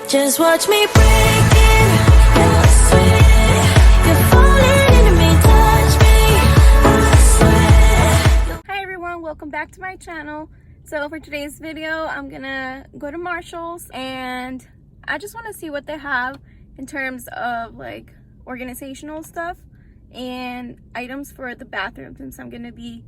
Just watch me break it, and I swear you're falling into me, touch me, I swear. Hi everyone, welcome back to my channel. So for today's video, I'm gonna go to Marshalls and I just want to see what they have in terms of like organizational stuff and items for the bathroom, since I'm gonna be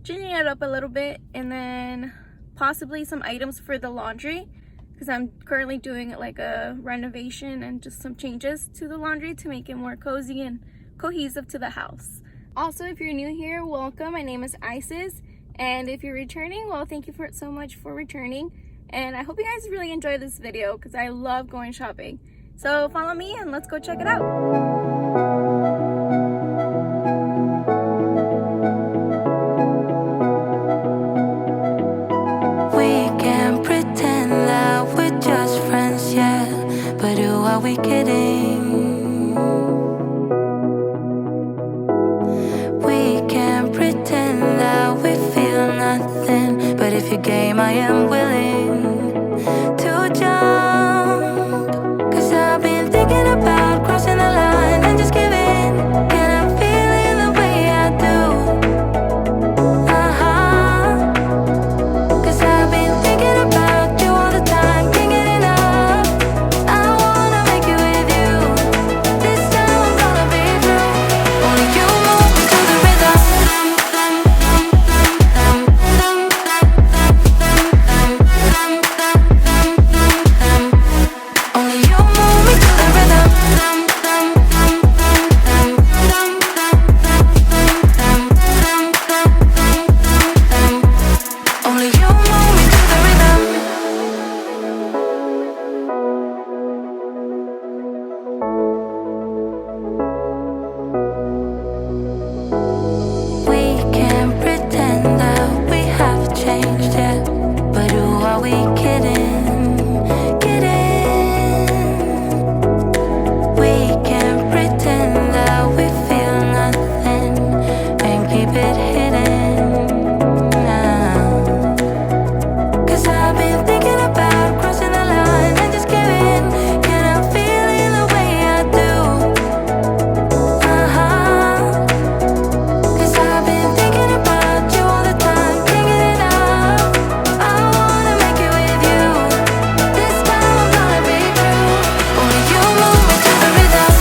ginning it up a little bit, and then possibly some items for the laundry, because I'm currently doing like a renovation and just some changes to the laundry to make it more cozy and cohesive to the house. Also, if you're new here, welcome. My name is Isis, and if you're returning, well, thank you so much for returning, and I hope you guys really enjoy this video because I love going shopping. So follow me and let's go check it out. Are we kidding? We can't pretend that we feel nothing, but if you're game, I am willing to jump. Cause I've been thinking about crossing the line and just giving. Can I feel it the way I do? Cause I've been thinking about you all the time, can't get enough. I wanna make it with you. This time I'm gonna be true. Only you move me to the rhythm. Only you move me to the rhythm. Only you move me to the rhythm. We can't pretend that we have changed yet, but who are we kidding? We can't pretend that we feel nothing and keep it hidden now. Cause I've been thinking about crossing the line and just giving. Can I feel it the way I do? Cause I've been thinking about you all the time, can't get enough. I wanna make it with you. This time I'm gonna be true. Only you move me to the rhythm.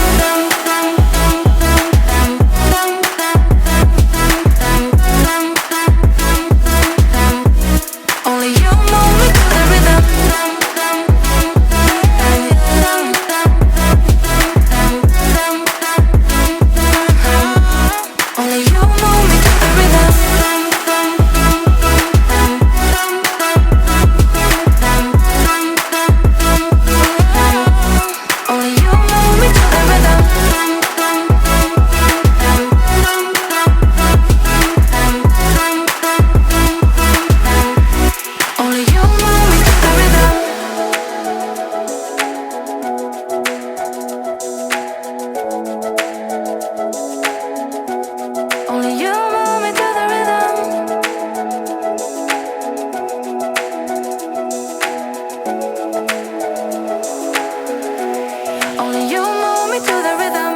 Only you move me to the rhythm. Only you move me to the rhythm. Only you move me to the rhythm. Only you move me to the rhythm. Only you move me to the rhythm. Only you move me to the rhythm.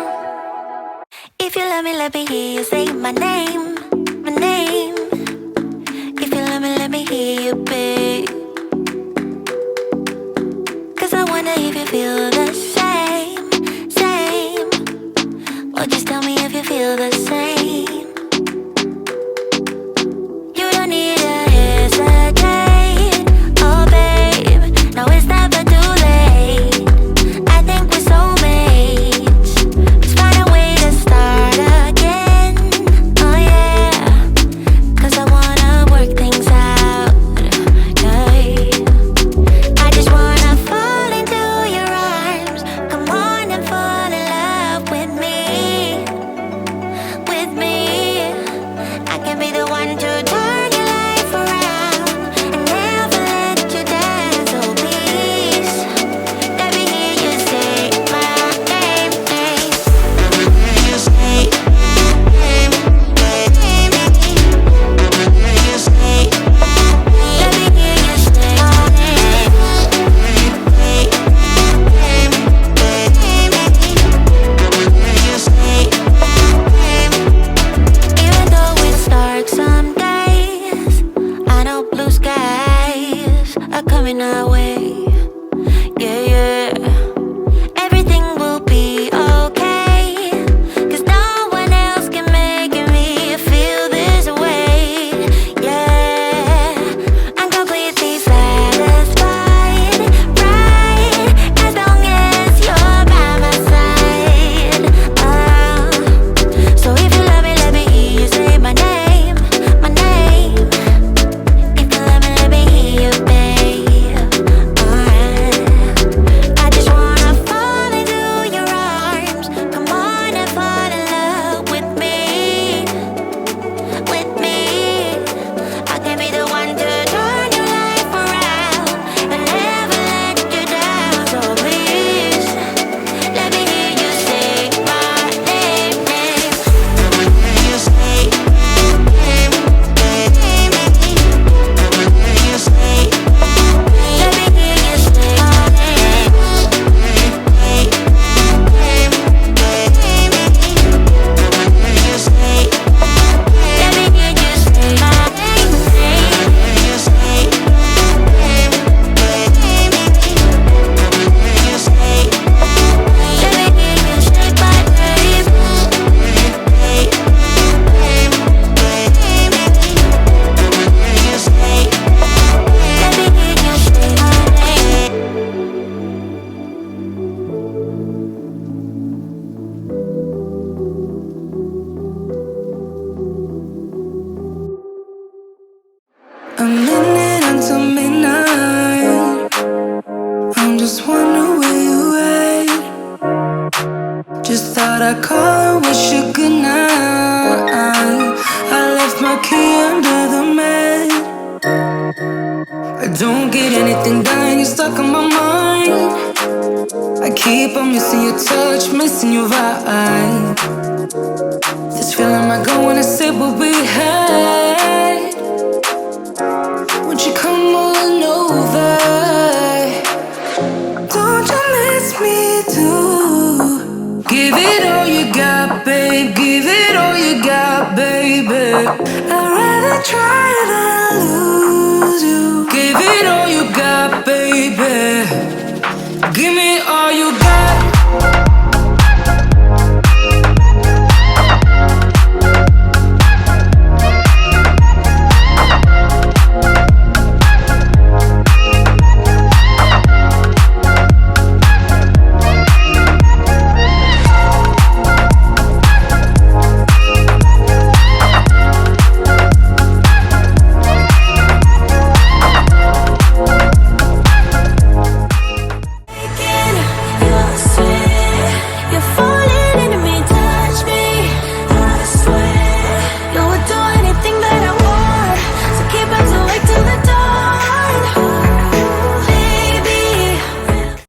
If you let me hear you say my name, my name. If you let me hear you, babe. Cause I wonder if you feel the same, same. Or just tell me if you feel the same. You don't need to hesitate, oh babe. No, it's never too late. I think we're soulmates. Let's find a way to start again, oh yeah. Cause I wanna work things out, yeah. I just wanna fall into your arms. yeah, yeah. Everything will be okay, 'cause no one else can make me feel this way, yeah. I'm completely satisfied, right, as long as you're by my side. So if you love me, let me hear you say my name, my name. If you love me, let me hear you, babe. I just wanna fall into your arms. Come on and fall in love with me, with me. I can be the one to turn your life around and never let you down. So please, let me hear you say my name, name. Let me hear you say my name, name. Let me hear you say my name. Let me hear you say my name. A minute until midnight. I'm just wondering where you at. Just thought I'd call and wish you good night. I left my key under the mat. I don't get anything done, you're stuck on my mind. I keep on missing your touch, missing your vibe. This feeling might go when I say what we had. Won't you come on over? Don't you miss me too? Give it all you got, babe. Give it all you got, baby. I'd rather try than